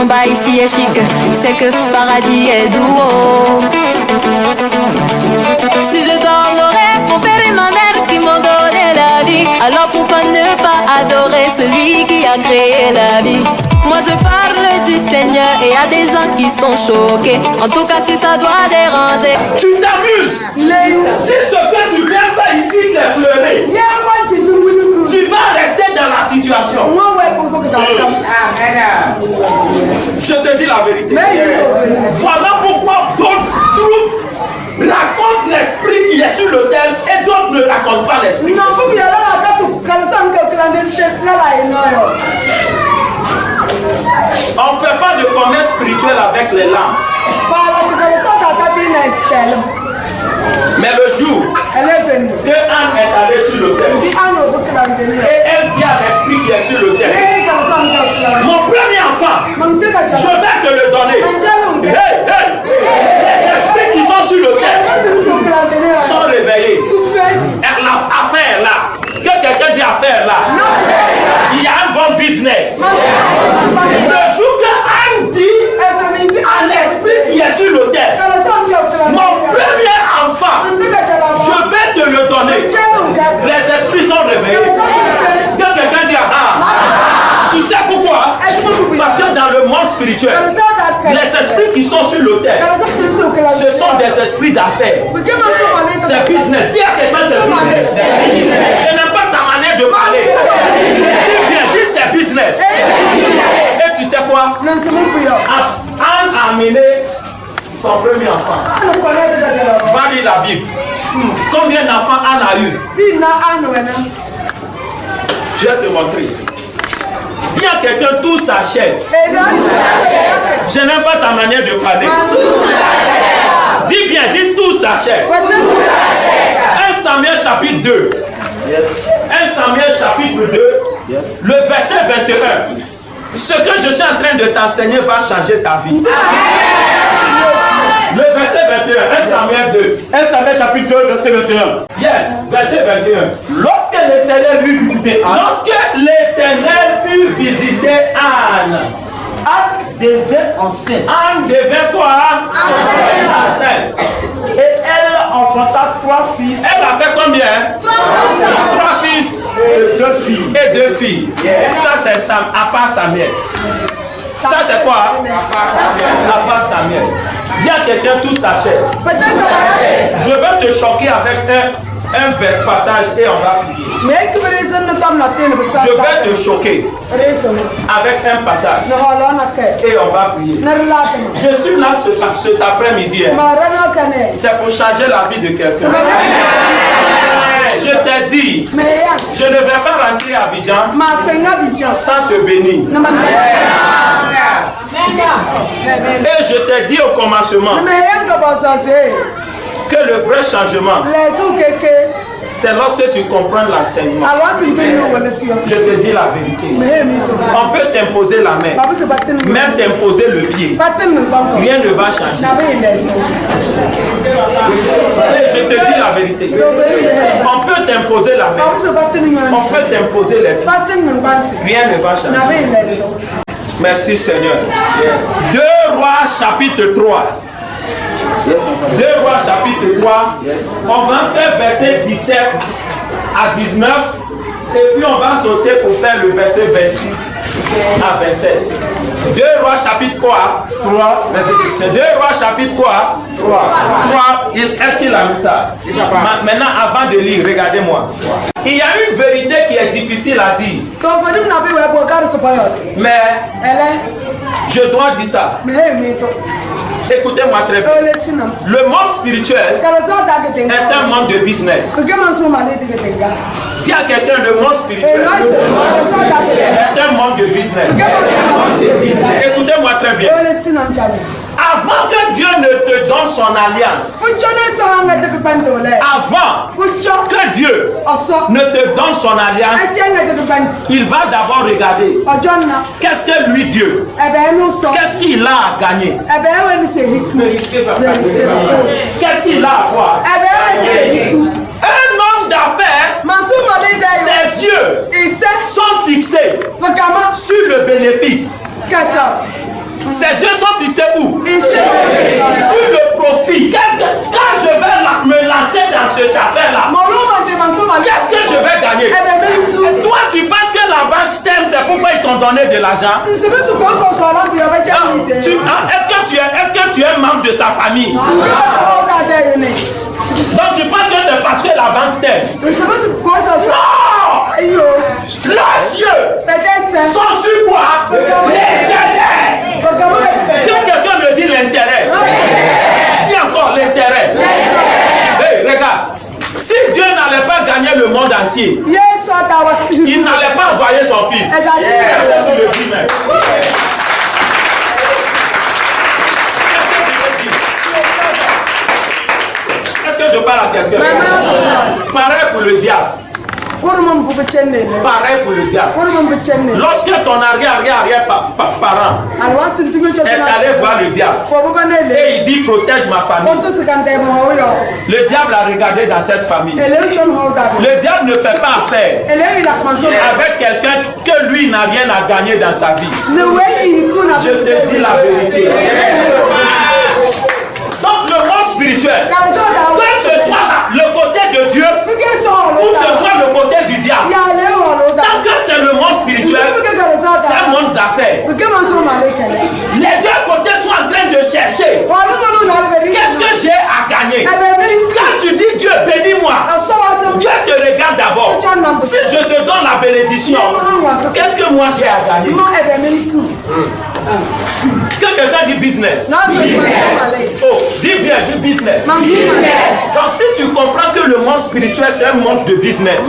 en bas ici est chic, c'est que paradis est doux. Si je t'honorais, mon père et ma mère qui m'ont donné la vie, alors pourquoi ne pas adorer celui qui a créé la vie? Moi je parle du Seigneur et y a des gens qui sont choqués. En tout cas si ça doit déranger. Tu t'amuses. Si ce que tu viens faire ici c'est pleurer, tu vas rester dans la situation. Je te dis la vérité. Voilà pourquoi d'autres trouvent racontent l'esprit qui est sur l'autel et d'autres ne racontent pas l'esprit. On ne fait pas de commerce spirituel avec les lampes. Mais le jour que Anne est allée sur l'autel et elle dit à l'esprit qui est sur l'autel, mon premier enfant, je vais te le donner. Hey, hey. Les esprits qui sont sur l'autel sont réveillés. Affaire là, que quelqu'un dit affaire là, il y a un bon business. Le jour que Anne dit à l'esprit qui est sur l'autel, mon premier enfant, je vais te le donner. Les esprits sont réveillés. Quand quelqu'un dit ah, tu sais pourquoi? Parce que dans le monde spirituel, les esprits qui sont sur l'autel, ce sont des esprits d'affaires. C'est business. Dis à quelqu'un c'est business. Ce n'est pas ta manière de parler. Dis c'est business. Et tu sais quoi? Anne a amené son premier enfant. Va lire la Bible. Combien d'enfants Anne a eu? Je vais te montrer. Dis à quelqu'un tout s'achète. Je n'aime pas ta manière de parler. Dis bien, dis tout s'achète. 1 Samuel chapitre 2. 1 Samuel chapitre 2. Le verset 21. Ce que je suis en train de t'enseigner va changer ta vie. Le verset 21, 1 Samuel 2. 1 Samuel chapitre 2, verset 21. Yes, verset 21. Lorsque l'Éternel eut visité Anne. Lorsque l'Éternel eut visité Anne. Anne devait enceinte. Anne devait quoi? Enceinte. Et elle enfanta 3 fils. Elle a fait combien? 3 fils. Et 2 filles. Et 2 filles. Ça c'est Sam, à part Samuel. Ça c'est quoi? À part Samuel. Dis à quelqu'un tout s'achète. Je vais te choquer avec un passage et on va prier. Je vais te choquer avec un passage et on va prier. Je suis là cet après-midi. C'est pour changer la vie de quelqu'un. Je t'ai dit, je ne vais pas rentrer à Abidjan sans te bénir. Et je t'ai dit au commencement que le vrai changement, c'est lorsque tu comprends l'enseignement. Je te dis la vérité. On peut t'imposer la main, même t'imposer le pied. Rien ne va changer. Et je te dis la vérité. On peut t'imposer la main. On peut t'imposer les pieds. Rien ne va changer. Merci Seigneur. 2 Rois chapitre 3. 2 Rois chapitre 3. On va faire verset 17 à 19. Et puis on va sauter pour faire le verset 26 à 27. 2 Rois chapitre quoi? 3, verset 17. 2 Rois chapitre quoi? 3. Est-ce qu'il a mis ça? Maintenant, avant de lire, regardez-moi. Il y a une vérité qui est difficile à dire. Mais je dois dire ça. Écoutez-moi très bien. Le monde spirituel est un monde de business. Dis à quelqu'un, le monde spirituel est un monde de business. Écoutez-moi très bien. Avant que Dieu ne te donne son alliance, avant que Dieu ne te donne son alliance, il va d'abord regarder qu'est-ce que lui Dieu, qu'est-ce qu'il a à gagner, qu'est-ce qu'il a à voir. Un homme d'affaires, ses yeux sont fixés sur le bénéfice. Ses yeux sont fixés où? Sur le profit. Quand je vais me lancer dans cette affaire-là, qu'est-ce que je vais gagner? Et toi, tu penses que la banque t'aime, c'est pourquoi ils t'ont donné de l'argent? Est-ce que tu es membre de sa famille? Donc tu penses que c'est parce que la banque t'aime? Non! Leurs yeux sont sur quoi? L'intérêt. Si quelqu'un me dit l'intérêt, dis encore l'intérêt. Hey, regarde, si Dieu n'allait pas gagner le monde entier, il n'allait pas envoyer son fils. Est-ce que tu le dis même? Est-ce que je parle à quelqu'un? Pareil pour le diable. Pareil pour le diable. Lorsque ton arrière-parent est allé voir le diable et il dit protège ma famille, le diable a regardé dans cette famille. Le diable ne fait pas affaire avec quelqu'un que lui n'a rien à gagner dans sa vie. Je te dis la vérité. Donc le monde spirituel, que ce soit le côté de Dieu ou ce soit le côté du diable, tant que c'est le monde spirituel, c'est un monde d'affaires. Les deux côtés sont en train de chercher. Qu'est-ce que j'ai à gagner? Quand tu dis Dieu bénis-moi, Dieu te regarde d'abord. Si je te donne la bénédiction, qu'est-ce que moi j'ai à gagner? Que quelqu'un dit business. Oh, dis bien, du business. Donc si tu comprends que le monde spirituel c'est un monde de business,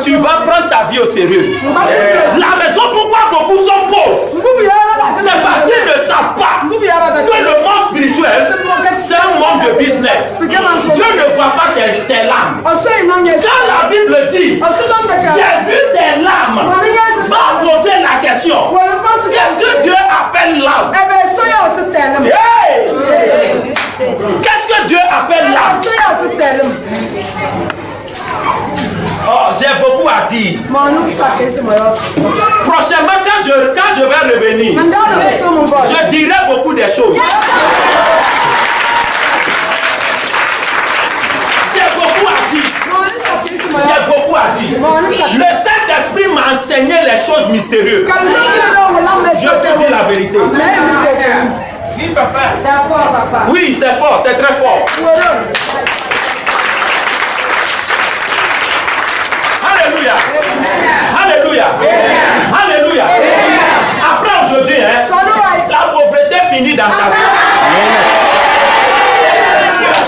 tu vas prendre ta vie au sérieux. La raison pourquoi beaucoup sont pauvres, c'est parce qu'ils ne savent pas que le monde spirituel c'est un monde de business. Dieu ne voit pas tes larmes. Quand la Bible dit j'ai vu tes larmes, va poser la question, qu'est-ce que Dieu appelle l'âme? Hey! Qu'est-ce que Dieu appelle l'âme? Oh, j'ai beaucoup à dire. Prochainement, quand je vais revenir, je dirai beaucoup de choses. J'ai beaucoup à dire. J'ai beaucoup à dire. Le Saint-Esprit m'a enseigné les choses mystérieuses. Je te dis la vérité. Oui, papa. C'est fort, papa. Oui, c'est fort, c'est très fort. Alléluia. Alléluia. Alléluia. Après aujourd'hui, la pauvreté finit dans ta vie.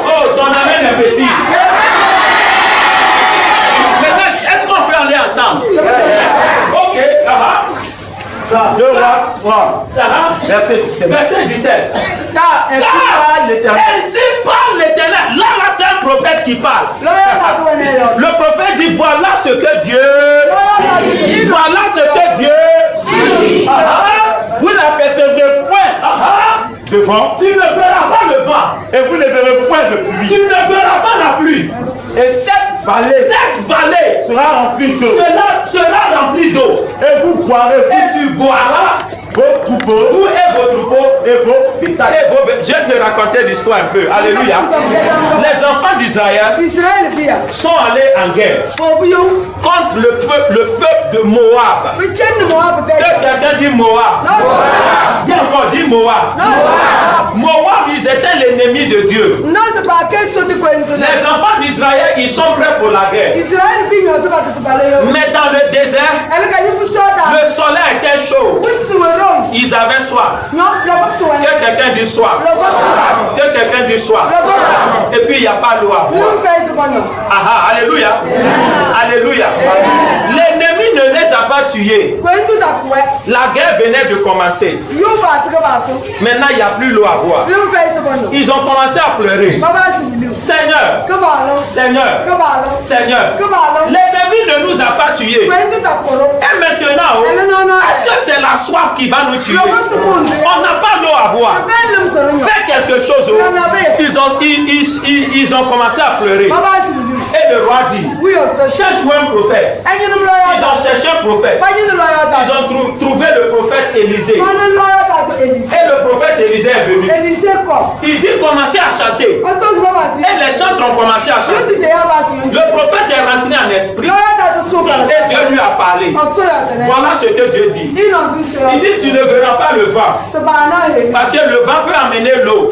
Oh, ton amen est petit. Est-ce qu'on peut aller ensemble? Ok, ça va. 2 Rois 3. Verset 17. Verset 17. Car ainsi parle l'Éternel. Ainsi parle l'Éternel. Là, c'est un prophète qui parle. Le prophète dit voilà ce que Dieu. Voilà ce que Dieu. Vous n'apercevrez point devant. Tu ne verras pas le vent. Et vous ne verrez point de pluie. Tu ne verras pas la pluie. Et cette vallée sera remplie d'eau. Sera remplie d'eau. Et vous boirez. Et tu boiras vos troupeaux. Vous et vos troupeaux. Et vos bétails. Je vais te raconter l'histoire un peu. Alléluia. Les enfants d'Israël sont allés en guerre contre le peuple de Moab. Que quelqu'un dit Moab. Bien encore, dit Moab. Moab, ils étaient l'ennemi de Dieu. Les enfants d'Israël, ils sont prêts pour la guerre. Mais dans le désert, le soleil était chaud. Ils avaient soif. Que quelqu'un dit soif. Que quelqu'un dit soif. Et puis il n'y a pas l'eau à boire. Ah, alléluia. Alléluia. L'ennemi ne les a pas tués. La guerre venait de commencer. Maintenant il n'y a plus l'eau à boire. Ils ont commencé à pleurer. Seigneur, Seigneur, Seigneur, l'ennemi ne nous a pas tués. Et maintenant, est-ce que c'est la soif qui va nous tuer? On n'a pas l'eau à boire. Fais quelque chose. Ils ont commencé à pleurer. Et le roi dit, cherche-moi un prophète. Ils ont cherché un prophète. Ils ont trouvé le prophète Élisée. Et le prophète Élisée est venu. Il dit commencez à chanter. Et les chantres ont commencé à chanter. Le prophète est rentré en esprit. Et Dieu lui a parlé. Voilà ce que Dieu dit. Il dit tu ne verras pas le vent. Parce que le vent peut amener l'eau.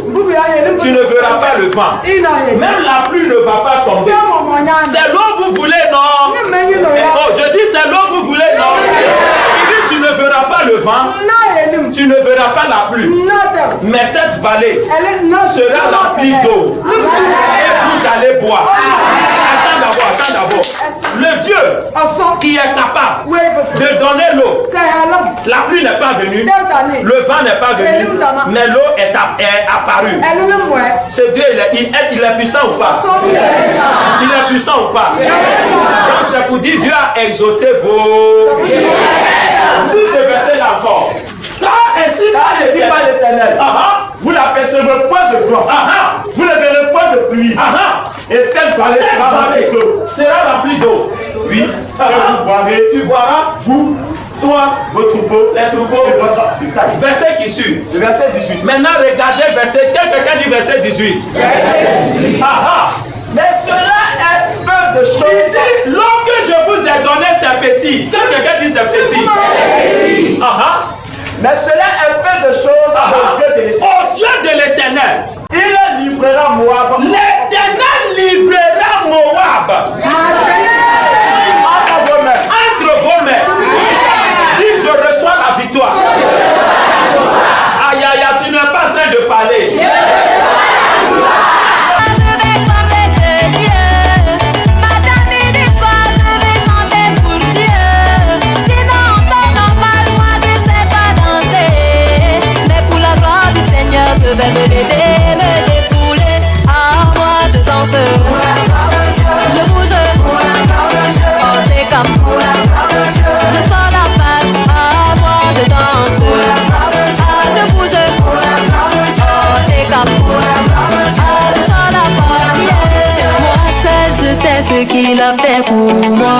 Tu ne verras pas le vent. Même la pluie ne va pas tomber. C'est l'eau vous voulez, non? Oh, je dis c'est l'eau vous voulez, non? Il dit tu ne verras pas le vent. Tu ne verras pas la pluie. Mais cette vallée sera remplie d'eau. Et vous allez boire. Attends d'abord. Le Dieu qui est capable de donner l'eau. La pluie n'est pas venue. Le vent n'est pas venu. Mais l'eau est apparue. Ce Dieu, il est puissant ou pas? Il est puissant ou pas? Donc c'est pour dire Dieu a exaucé vos... Dis ce verset là encore. Ainsi par l'Éternel. Vous n'apercevrez point de vent. Vous ne verrez point de pluie. Et cette vallée sera remplie d'eau. Oui. Et vous boirez. Tu boiras. Vous, toi, vos troupeaux, les troupeaux et votre bétail. Verset qui suit. Le verset 18. Maintenant, regardez verset. Quelqu'un dit verset 18. Verset 18. Mais cela est peu de choses. Il dit, l'eau que je vous ai donné, c'est petit. Quelqu'un dit c'est petit. Mais cela est peu de choses aux yeux de l'Éternel. Il livrera Moab. L'Éternel livrera Moab. Entre vos mains. Dis je reçois la victoire. Aïe, tu n'es pas en train de parler. Je vais me lever, me défouler. Moi je danse. Je bouge. Oh c'est comme. Je sors la face. Moi je danse. Je bouge. Oh c'est comme. Je sors la face. Moi seul je sais ce qu'il a fait pour moi.